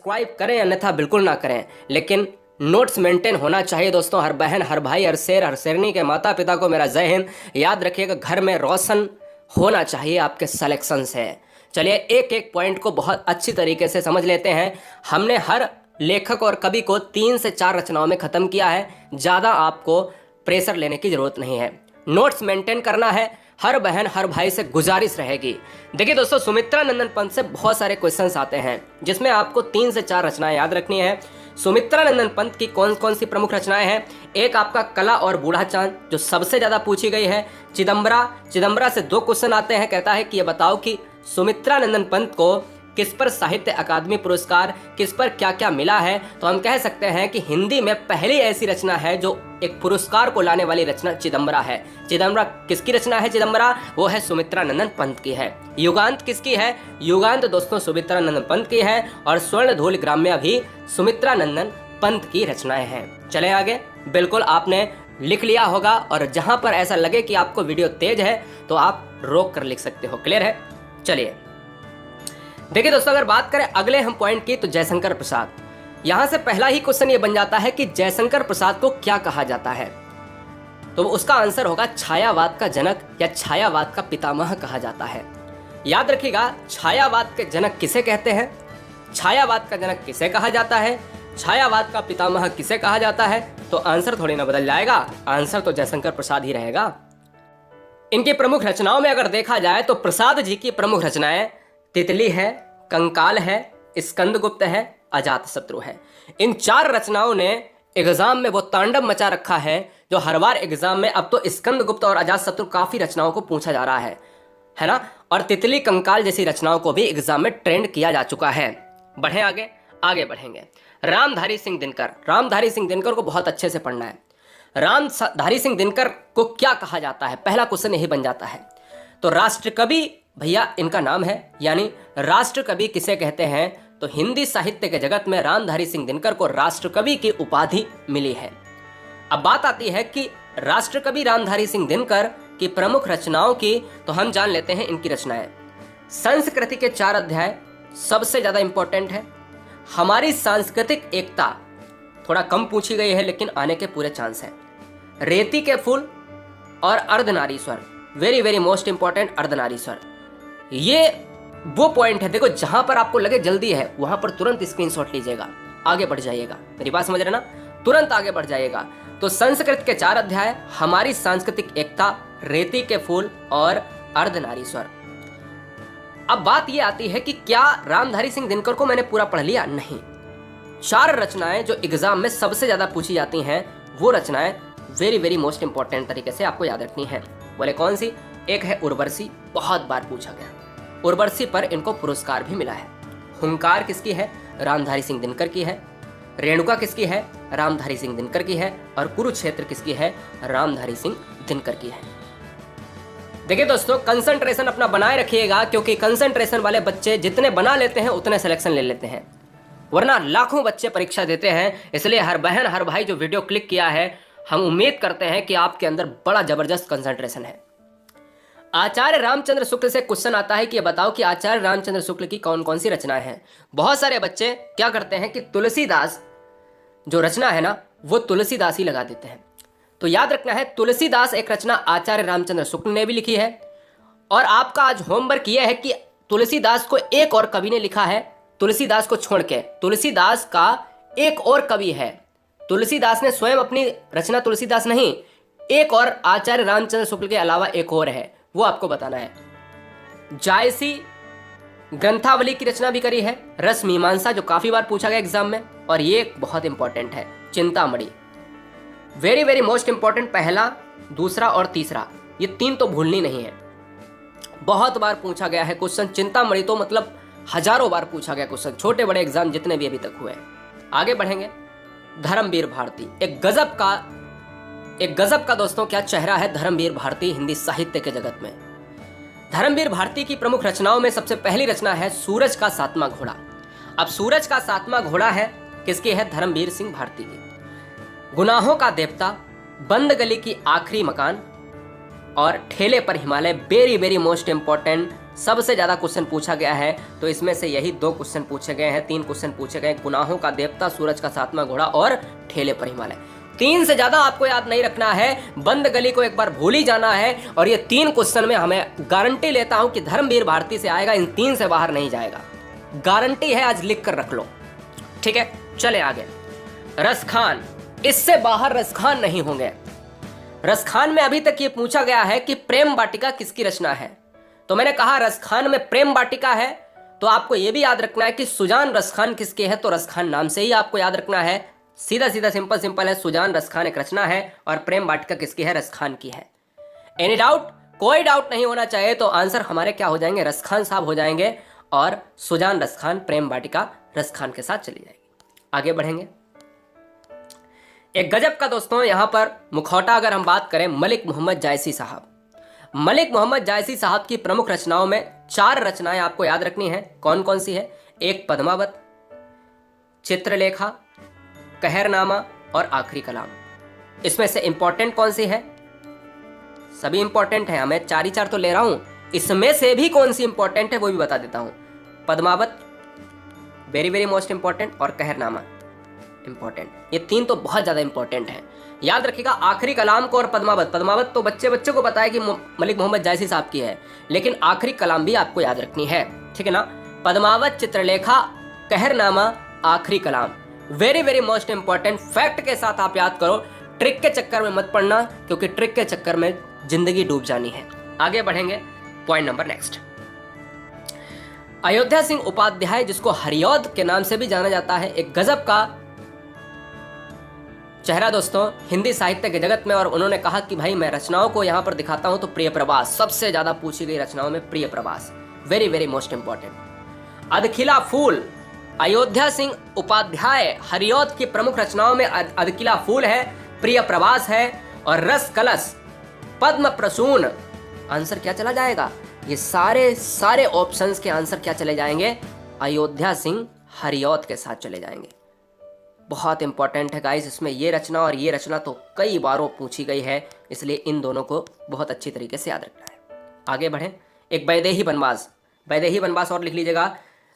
Subscribe करें अन्यथा बिल्कुल ना करें, लेकिन नोट्स मेंटेन होना चाहिए दोस्तों। हर बहन, हर भाई, हर शेर, हर शेरनी के माता पिता को मेरा जय हिंद। याद रखिएगा, घर में रोशन होना चाहिए आपके सिलेक्शन से। चलिए एक एक पॉइंट को बहुत अच्छी तरीके से समझ लेते हैं। हमने हर लेखक और कवि को 3 से 4 रचनाओं में ख़त्म किया है। ज़्यादा आपको प्रेशर लेने की ज़रूरत नहीं है, नोट्स मेंटेन करना है। हर बहन, हर भाई से गुजारिश रहेगी। देखिए दोस्तों, सुमित्रा नंदन पंत से बहुत सारे क्वेश्चंस आते हैं जिसमें आपको 3 से 4 रचनाएं याद रखनी है। सुमित्रा नंदन पंत की कौन कौन सी प्रमुख रचनाएं हैं? एक आपका कला और बूढ़ा चांद, जो सबसे ज़्यादा पूछी गई है। चिदम्बरा से 2 क्वेश्चन आते हैं। कहता है कि ये बताओ कि सुमित्रा नंदन पंत को किस पर साहित्य अकादमी पुरस्कार, किस पर क्या क्या मिला है? तो हम कह सकते हैं कि हिंदी में पहली ऐसी रचना है जो एक पुरस्कार को लाने वाली रचना चिदम्बरा है। चिदम्बरा किसकी रचना है? चिदम्बरा वो है सुमित्रा नंदन पंत की है। युगांत किसकी है? युगांत दोस्तों सुमित्रा नंदन पंत की है। और स्वर्ण धूल ग्राम्य भी सुमित्रा नंदन पंत की रचनाएं हैं। चले आगे। बिल्कुल आपने लिख लिया होगा, और जहां पर ऐसा लगे कि आपको वीडियो तेज है तो आप रोक कर लिख सकते हो। क्लियर है? चलिए देखिए दोस्तों, अगर बात करें अगले हम पॉइंट की, तो जयशंकर प्रसाद। यहां से पहला ही क्वेश्चन ये बन जाता है कि जयशंकर प्रसाद को क्या कहा जाता है? तो उसका आंसर होगा छायावाद का जनक या छायावाद का पितामह कहा जाता है। याद रखिएगा, छायावाद के जनक किसे कहते हैं, छायावाद का जनक किसे कहा जाता है, छायावाद का पितामह किसे कहा जाता है? तो आंसर थोड़ी ना बदल जाएगा, आंसर तो जयशंकर प्रसाद ही रहेगा। इनकी प्रमुख रचनाओं में अगर देखा जाए तो प्रसाद जी की प्रमुख रचनाएं तितली है, कंकाल है, स्कंदगुप्त है, अजातशत्रु है। इन 4 रचनाओं ने एग्जाम में वो तांडव मचा रखा है जो हर बार एग्जाम में, अब तो स्कंदगुप्त और अजातशत्रु काफी रचनाओं को पूछा जा रहा है ना। और तितली कंकाल जैसी रचनाओं को भी एग्जाम में ट्रेंड किया जा चुका है। बढ़े आगे बढ़ेंगे। रामधारी सिंह दिनकर। रामधारी सिंह दिनकर को बहुत अच्छे से पढ़ना है। रामधारी सिंह दिनकर को क्या कहा जाता है? पहला क्वेश्चन यही बन जाता है। तो राष्ट्रकवि भैया इनका नाम है, यानी राष्ट्रकवि किसे कहते हैं? तो हिंदी साहित्य के जगत में रामधारी सिंह दिनकर को राष्ट्रकवि की उपाधि मिली है। अब बात आती है कि राष्ट्रकवि रामधारी सिंह दिनकर की प्रमुख रचनाओं की, तो हम जान लेते हैं इनकी रचनाएं। संस्कृति के 4 अध्याय सबसे ज्यादा इंपॉर्टेंट है। हमारी सांस्कृतिक एकता थोड़ा कम पूछी गई है, लेकिन आने के पूरे चांस है। रेती के फूल और Ardhanarishwar, very very most important, Ardhanarishwar. ये वो पॉइंट है, देखो जहां पर आपको लगे जल्दी है वहां पर तुरंत स्क्रीनशॉट लीजिएगा, आगे बढ़ जाइएगा। मेरी बात समझ रहे ना? तुरंत आगे बढ़ जाइएगा। तो संस्कृत के 4 अध्याय, हमारी सांस्कृतिक एकता, रेती के फूल और अर्धनारीश्वर। अब बात ये आती है कि क्या रामधारी सिंह दिनकर को मैंने पूरा पढ़ लिया? नहीं। 4 रचनाएं जो एग्जाम में सबसे ज्यादा पूछी जाती हैं, वो रचनाएं वेरी वेरी मोस्ट इंपॉर्टेंट तरीके से आपको याद रखनी है। बोले कौन सी? एक है उर्वशी, बहुत बार पूछा गया। उर्वशी पर इनको पुरस्कार भी मिला है। हुंकार किसकी है? रामधारी सिंह दिनकर की है। रेणुका किसकी है? रामधारी सिंह दिनकर की है। और कुरुक्षेत्र किसकी है? रामधारी सिंह दिनकर की है। देखिए दोस्तों, कंसंट्रेशन अपना बनाए रखिएगा, क्योंकि कंसंट्रेशन वाले बच्चे जितने बना लेते हैं उतने सिलेक्शन ले लेते हैं, वरना लाखों बच्चे परीक्षा देते हैं। इसलिए हर बहन, हर भाई जो वीडियो क्लिक किया है, हम उम्मीद करते हैं कि आपके अंदर बड़ा जबरदस्त कंसंट्रेशन है। आचार्य रामचंद्र शुक्ल से क्वेश्चन आता है कि ये बताओ कि आचार्य रामचंद्र शुक्ल की कौन कौन सी रचनाएं हैं। बहुत सारे बच्चे क्या करते हैं कि तुलसीदास जो रचना है ना, वो तुलसीदास ही लगा देते हैं। तो याद रखना है, तुलसीदास एक रचना आचार्य रामचंद्र शुक्ल ने भी लिखी है। और आपका आज होमवर्क यह है कि तुलसीदास को एक और कवि ने लिखा है, तुलसीदास को छोड़ के। तुलसीदास का एक और कवि है, तुलसीदास ने स्वयं अपनी रचना तुलसीदास नहीं, एक और आचार्य रामचंद्र शुक्ल के अलावा एक और है, वो आपको बताना है। जायसी ग्रंथावली की रचना भी करी है। रस मीमांसा जो काफी बार पूछा गया एग्जाम में, और ये बहुत इंपॉर्टेंट है। Chintamani very very most important, पहला, दूसरा और तीसरा, ये 3 तो भूलनी नहीं है। बहुत बार पूछा गया है क्वेश्चन। चिंतामणि तो मतलब हजारों बार पूछा गया क्वेश्चन, छोटे बड़े एग्जाम जितने भी अभी तक हुए। आगे बढ़ेंगे। धर्मवीर भारती, एक गजब का दोस्तों क्या चेहरा है धर्मवीर भारती हिंदी साहित्य के जगत में। धर्मवीर भारती की प्रमुख रचनाओं में सबसे पहली रचना है सूरज का 7वां घोड़ा। अब सूरज का 7वां घोड़ा है किसकी है? धर्मवीर सिंह भारती की। गुनाहों का देवता, बंद गली की आखिरी मकान और ठेले पर Himalaya, very very most important सबसे ज़्यादा क्वेश्चन पूछा गया है, तो इसमें से यही 2 क्वेश्चन पूछे गए हैं, 3 क्वेश्चन पूछे गए, गुनाहों का देवता, सूरज का 7वां घोड़ा और ठेले पर हिमालय। 3 से ज़्यादा आपको याद नहीं रखना है, बंद गली को एक बार भूल ही जाना है, और ये 3 क्वेश्चन में हमें गारंटी लेता हूं कि धर्मवीर भारती से आएगा, इन 3 से बाहर नहीं जाएगा, गारंटी है, आज लिख कर रख लो, ठीक है। चले आगे। रसखान, इससे बाहर रसखान नहीं होंगे। रसखान में अभी तक ये पूछा गया है कि प्रेम वाटिका किसकी रचना है, तो मैंने कहा रसखान में प्रेम वाटिका है, तो आपको यह भी याद रखना है कि सुजान रसखान किसके है, तो रसखान नाम से ही आपको याद रखना है। सीधा सीधा सिंपल सिंपल है, सुजान रसखान एक रचना है और प्रेम वाटिका किसकी है, रसखान की है। Any doubt? कोई डाउट नहीं होना चाहिए, तो आंसर हमारे क्या हो जाएंगे, रसखान साहब हो जाएंगे, और सुजान रसखान प्रेम वाटिका रसखान के साथ चली जाएगी। आगे बढ़ेंगे। एक गजब का दोस्तों यहां पर मुखौटा अगर हम बात करें, मलिक मोहम्मद जायसी साहब, मलिक मोहम्मद जायसी साहब की प्रमुख रचनाओं में 4 रचनाएं आपको याद रखनी है। कौन कौन सी है? एक पद्मावत, चित्रलेखा, कहरनामा और आखिरी कलाम। इसमें से इंपॉर्टेंट कौन सी है? सभी इंपॉर्टेंट है, मैं 4 ही 4 तो ले रहा हूं, इसमें से भी कौन सी इंपॉर्टेंट है वो भी बता देता हूं। Padmavat very very most important, और कहरनामा इंपॉर्टेंट। ये 3 तो बहुत ज्यादा इंपॉर्टेंट है, याद रखिएगा। आखिरी कलाम को और पद्मावत, पद्मावत तो बच्चे बच्चे को पता है कि मलिक मोहम्मद जायसी साहब की है, लेकिन आखिरी कलाम भी आपको याद रखनी है, ठीक है ना। Padmaavat, Chitralekha, Kaharnama, Akhiri Kalam, very very most important. Fact के साथ आप याद करो, ट्रिक के चक्कर में मत पड़ना, क्योंकि ट्रिक के चक्कर में जिंदगी डूब जानी है। आगे बढ़ेंगे, point number next. Ayodhya Singh Upadhyay, जिसको हरिऔध के नाम से भी जाना जाता है, एक गजब का चेहरा दोस्तों हिंदी साहित्य के जगत में, और उन्होंने कहा कि भाई मैं रचनाओं को यहां पर दिखाता हूं, तो प्रिय प्रवास सबसे ज्यादा पूछी गई रचनाओं में प्रिय प्रवास, वेरी वेरी मोस्ट इंपॉर्टेंट। अधखिला फूल, अयोध्या सिंह उपाध्याय हरिऔध की प्रमुख रचनाओं में अधखिला फूल है, प्रिय प्रवास है, और रस कलश, पद्म प्रसून। आंसर क्या चला जाएगा? ये सारे ऑप्शंस के आंसर क्या चले जाएंगे? अयोध्या सिंह हरिऔध के साथ चले जाएंगे। बहुत इंपॉर्टेंट है गाइस, इसमें ये रचना और ये रचना तो कई बारों पूछी गई है, इसलिए इन दोनों को बहुत अच्छी तरीके से याद रखना है। आगे बढ़ें। एक वैदेही वनवास, वैदेही वनवास और लिख लीजिएगा,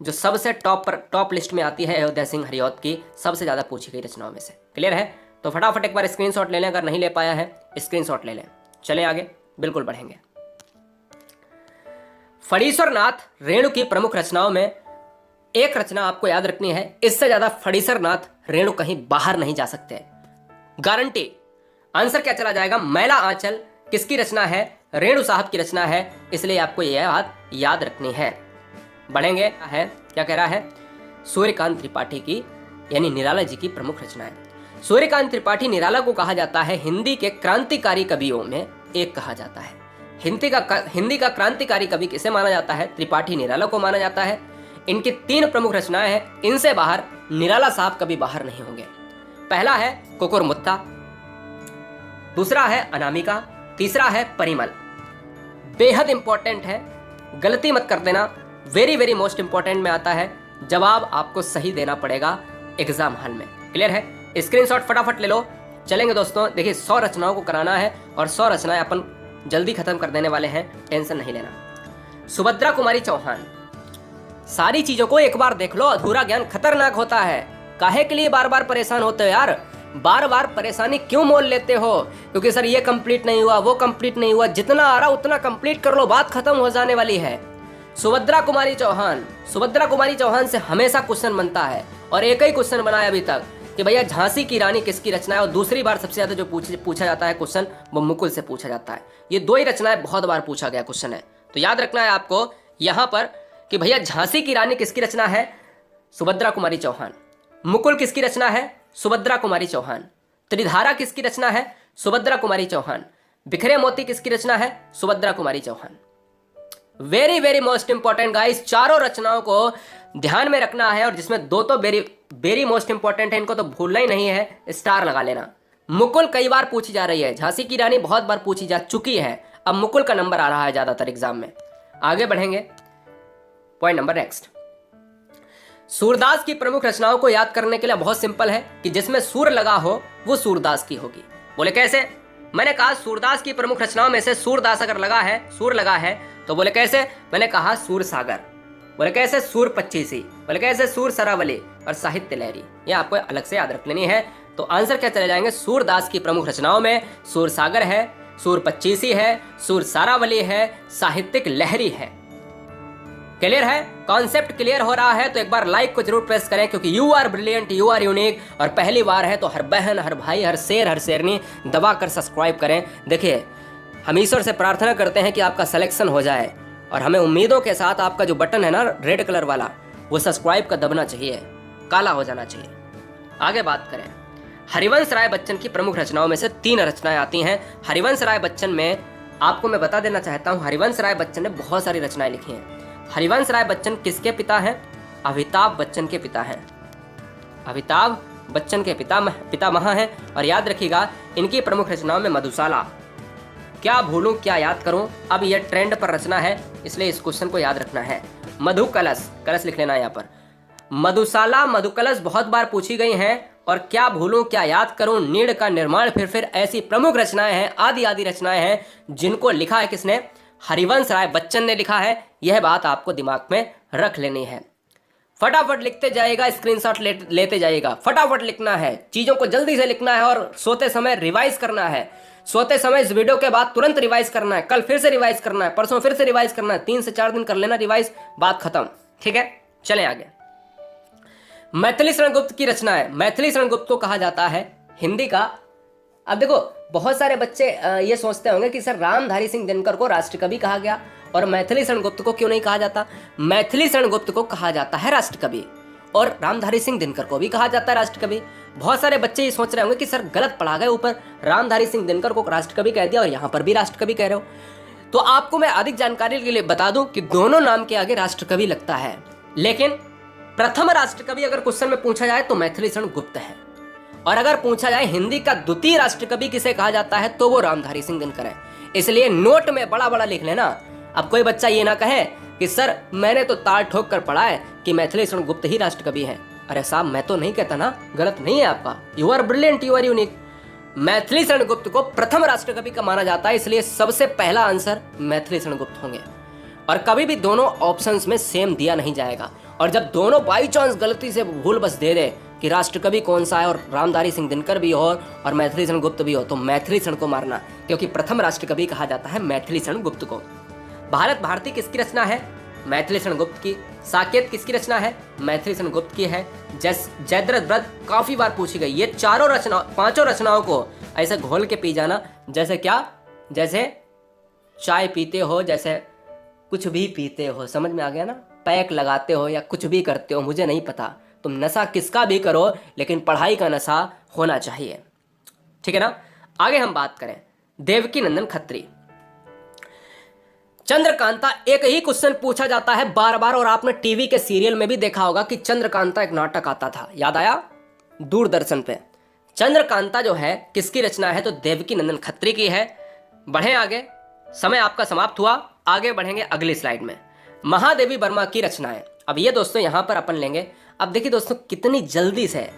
जो सबसे टॉप लिस्ट में आती है अयोध्या सिंह हरिऔध की सबसे ज़्यादा पूछी गई रचनाओं में से। क्लियर है? तो फटाफट एक बार स्क्रीनशॉट ले लें, अगर नहीं ले पाया है स्क्रीनशॉट ले लें। चलें आगे, बिल्कुल बढ़ेंगे। फणीश्वर नाथ रेणु की प्रमुख रचनाओं में एक रचना आपको याद रखनी है, इससे ज्यादा फणीश्वर नाथ रेणु कहीं बाहर नहीं जा सकते, गारंटी। आंसर क्या चला जाएगा? मैला आंचल किसकी रचना है? रेणु साहब की रचना है, इसलिए आपको यह बात याद रखनी है। बढ़ेंगे, है क्या कह रहा है? सूर्यकांत त्रिपाठी की, यानी निराला जी की प्रमुख रचना है। सूर्यकांत त्रिपाठी निराला को कहा जाता है हिंदी के क्रांतिकारी कवियों में एक कहा जाता है। हिंदी का क्रांतिकारी कवि किसे माना जाता है? त्रिपाठी निराला को माना जाता है। इनकी 3 प्रमुख रचनाएं हैं, इनसे बाहर निराला साहब कभी बाहर नहीं होंगे। पहला है कुकुरमुत्ता, दूसरा है अनामिका, तीसरा है परिमल। बेहद इंपॉर्टेंट है, गलती मत कर देना, वेरी वेरी मोस्ट इंपॉर्टेंट में आता है। जवाब आपको सही देना पड़ेगा एग्जाम हॉल में। क्लियर है? स्क्रीनशॉट फटाफट ले लो। चलेंगे दोस्तों, देखिए 100 रचनाओं को कराना है और 100 रचनाएं अपन जल्दी खत्म कर देने वाले हैं, टेंशन नहीं लेना। सुभद्रा कुमारी चौहान, सारी चीजों को एक बार देख लो, अधूरा ज्ञान खतरनाक होता है। काहे के लिए बार बार परेशान होते हो यार? बार बार परेशानी क्यों मोल लेते हो? क्योंकि सर ये कंप्लीट नहीं हुआ, वो कंप्लीट नहीं हुआ, जितना आ रहा उतना कंप्लीट कर लो, बात खत्म हो जाने वाली है। सुभद्रा कुमारी चौहान, सुभद्रा कुमारी चौहान से हमेशा क्वेश्चन बनता है, और एक ही क्वेश्चन बना है अभी तक कि भैया झांसी की रानी किसकी रचना है, और दूसरी बार सबसे ज्यादा जो पूछा जाता है क्वेश्चन वो मुकुल से पूछा जाता है। ये 2 ही रचनाएं बहुत बार पूछा गया क्वेश्चन है, तो याद रखना है आपको यहां पर कि भैया झांसी की रानी किसकी रचना है? सुभद्रा कुमारी चौहान। मुकुल किसकी रचना है? सुभद्रा कुमारी चौहान। त्रिधारा किसकी रचना है? सुभद्रा कुमारी चौहान। बिखरे मोती किसकी रचना है? Subhadra Kumari Chauhan. Very very most important guys, चारों रचनाओं को ध्यान में रखना है, और जिसमें 2 तो वेरी मोस्ट इंपॉर्टेंट है, इनको तो भूलना ही नहीं है, स्टार लगा लेना। मुकुल कई बार पूछी जा रही है, झांसी की रानी बहुत बार पूछी जा चुकी है, अब मुकुल का नंबर आ रहा है ज्यादातर एग्जाम में। आगे बढ़ेंगे, पॉइंट नंबर नेक्स्ट। सूरदास की प्रमुख रचनाओं को याद करने के लिए बहुत सिंपल है कि जिसमें सूर लगा हो वो सूरदास की होगी। बोले कैसे? मैंने कहा सूरदास की प्रमुख रचनाओं में से सूरदास अगर लगा है, सूर लगा है, तो बोले कैसे? मैंने कहा सूर सागर। बोले कैसे? सूर पच्चीसी। बोले कैसे? सूर सरावली और साहित्य लहरी। ये आपको अलग से याद रख लेनी है। तो आंसर क्या चले जाएंगे? सूरदास की प्रमुख रचनाओं में सूर सागर है, सूर पच्चीसी है, सूर सारावली है, साहित्यिक लहरी है। क्लियर है? कॉन्सेप्ट क्लियर हो रहा है तो एक बार लाइक को जरूर प्रेस करें, क्योंकि you are brilliant, you are unique, और पहली बार है तो हर बहन, हर भाई, हर शेर, हर शेरनी दबा कर सब्सक्राइब करें। देखिए, हम ईश्वर से प्रार्थना करते हैं कि आपका सिलेक्शन हो जाए, और हमें उम्मीदों के साथ आपका जो बटन है ना रेड कलर वाला, वो सब्सक्राइब का दबना चाहिए, काला हो जाना चाहिए। आगे बात करें, हरिवंश राय बच्चन की प्रमुख रचनाओं में से 3 रचनाएं आती हैं। हरिवंश राय बच्चन में आपको मैं बता देना चाहता हूं, हरिवंश राय बच्चन ने बहुत सारी रचनाएं लिखी हैं। हरिवंश राय बच्चन किसके पिता हैं? अमिताभ बच्चन के पिता हैं। अमिताभ बच्चन के पितामह हैं। और याद रखिएगा, इनकी प्रमुख रचनाओं में मधुशाला, क्या भूलूं क्या याद करूं, अब यह ट्रेंड पर रचना है, इसलिए इस क्वेश्चन को याद रखना है। मधु कलश, कलश लिख लेना यहाँ पर। मधुशाला, मधुकलश बहुत बार पूछी गई हैं, और क्या भूलूं क्या याद करूं, नीड़ का निर्माण, फिर ऐसी प्रमुख रचनाएं हैं, आदि रचनाएं हैं, जिनको लिखा है किसने? हरिवंश राय बच्चन ने लिखा है। यह बात आपको दिमाग में रख लेनी है। फटाफट लिखते जाइएगा, स्क्रीनशॉट लेते जाइएगा, फटाफट लिखना है, चीजों को जल्दी से लिखना है, और सोते समय रिवाइज करना है। सोते समय इस वीडियो के बाद तुरंत रिवाइज करना है, कल फिर से रिवाइज करना है, परसों फिर से रिवाइज करना है, 3 से 4 दिन कर लेना रिवाइज, बात खत्म। ठीक है, चलें आगे। मैथिली शरण गुप्त की रचना है। मैथिली शरण गुप्त को कहा जाता है हिंदी का, अब देखो बहुत सारे बच्चे ये सोचते होंगे कि सर रामधारी सिंह दिनकर को राष्ट्रकवि कहा गया और मैथिली शरण गुप्त को क्यों नहीं कहा जाता? मैथिली शरण गुप्त को कहा जाता है राष्ट्रकवि, और रामधारी सिंह दिनकर को भी कहा जाता है राष्ट्रकवि। बहुत सारे बच्चे ये सोच रहे होंगे कि सर गलत पढ़ा गए, ऊपर रामधारी सिंह दिनकर को राष्ट्रकवि कह दिया और यहाँ पर भी राष्ट्रकवि कह रहे हो। तो आपको मैं अधिक जानकारी के लिए बता दूं कि दोनों नाम के आगे राष्ट्रकवि लगता है, लेकिन प्रथम राष्ट्रकवि अगर क्वेश्चन में पूछा जाए तो मैथिली शरण गुप्त है, और अगर पूछा जाए हिंदी का द्वितीय राष्ट्रकवि किसे कहा जाता है तो वो रामधारी सिंह दिनकर है। इसलिए नोट में बड़ा बड़ा लिख लेना। अब कोई बच्चा ये ना कहे कि सर मैंने तो ताल ठोक कर पढ़ा है कि मैथिली शरण गुप्त ही राष्ट्रकवि है। अरे साहब, मैं तो नहीं कहता ना, गलत नहीं है आपका, you are brilliant, you are unique. Maithili Sharan Gupt को प्रथम राष्ट्रकवि का माना जाता है, इसलिए सबसे पहला आंसर मैथिली शरण गुप्त होंगे। और कभी भी दोनों ऑप्शंस में सेम दिया नहीं जाएगा, और जब दोनों बाई चांस गलती से भूल बस दे दे कि राष्ट्रकवि कौन सा है और रामधारी सिंह दिनकर भी हो और मैथिली शरण गुप्त भी हो, तो मैथिली शरण को मारना, क्योंकि प्रथम राष्ट्रकवि कहा जाता है मैथिली शरण गुप्त को। भारत भारती किसकी रचना है? मैथिली शरण गुप्त की। साकेत किसकी रचना है? मैथिली शरण गुप्त की है। जयद्रथ व्रत काफी बार पूछी गई। ये पांचों रचनाओं को ऐसे घोल के पी जाना, जैसे क्या? जैसे चाय पीते हो, जैसे कुछ भी पीते हो, समझ में आ गया ना? पैक लगाते हो या कुछ भी करते हो, मुझे नहीं पता, तुम नशा किसका भी करो, लेकिन पढ़ाई का नशा होना चाहिए। ठीक है ना? आगे हम बात करें देवकी नंदन खत्री। चंद्रकांता, एक ही क्वेश्चन पूछा जाता है बार बार, और आपने टीवी के सीरियल में भी देखा होगा कि चंद्रकांता एक नाटक आता था, याद आया? दूरदर्शन पे। चंद्रकांता जो है किसकी रचना है? तो देवकी नंदन खत्री की है। बढ़े आगे, समय आपका समाप्त हुआ, आगे बढ़ेंगे अगली स्लाइड में। महादेवी वर्मा की रचनाएं। अब ये दोस्तों यहां पर अपन लेंगे। अब देखिए दोस्तों, कितनी जल्दी से,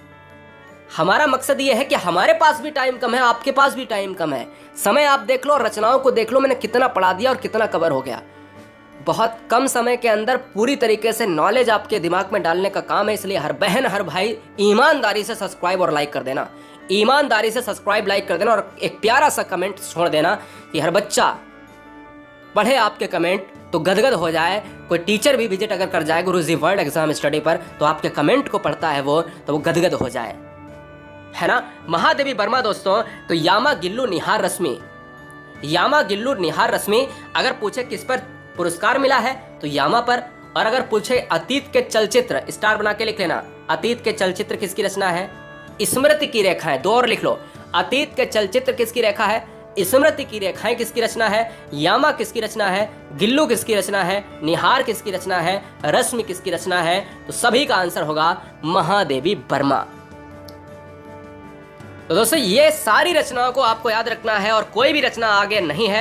हमारा मकसद ये है कि हमारे पास भी टाइम कम है, आपके पास भी टाइम कम है। समय आप देख लो और रचनाओं को देख लो, मैंने कितना पढ़ा दिया और कितना कवर हो गया। बहुत कम समय के अंदर पूरी तरीके से नॉलेज आपके दिमाग में डालने का काम है, इसलिए हर बहन हर भाई ईमानदारी से सब्सक्राइब और लाइक कर देना, ईमानदारी से सब्सक्राइब लाइक कर देना, और एक प्यारा सा कमेंट छोड़ देना कि हर बच्चा पढ़े आपके कमेंट तो गदगद हो जाए। कोई टीचर भी विजिट अगर कर जाए गुरुजी वर्ल्ड एग्जाम स्टडी पर, तो आपके कमेंट को पढ़ता है वो, तो वो गदगद हो जाए, है ना? महादेवी वर्मा दोस्तों, तो यामा गिल्लू निहार रश्मि, यामा गिल्लू निहार रश्मि अगर पूछे किस पर पुरस्कार मिला है तो यामा पर, और अगर पूछे अतीत के चलचित्र, स्टार बना के लिख लेना, अतीत के चलचित्र किसकी रचना है? स्मृति की रेखाएं, 2 और लिख लो, अतीत के चलचित्र किसकी रेखा है? स्मृति की रेखाएं किसकी रचना है? यामा किसकी रचना है? गिल्लू किसकी रचना है? निहार किसकी रचना है? रश्मि किसकी रचना है? तो सभी का आंसर होगा महादेवी वर्मा। तो दोस्तों ये सारी रचनाओं को आपको याद रखना है, और कोई भी रचना आगे नहीं है।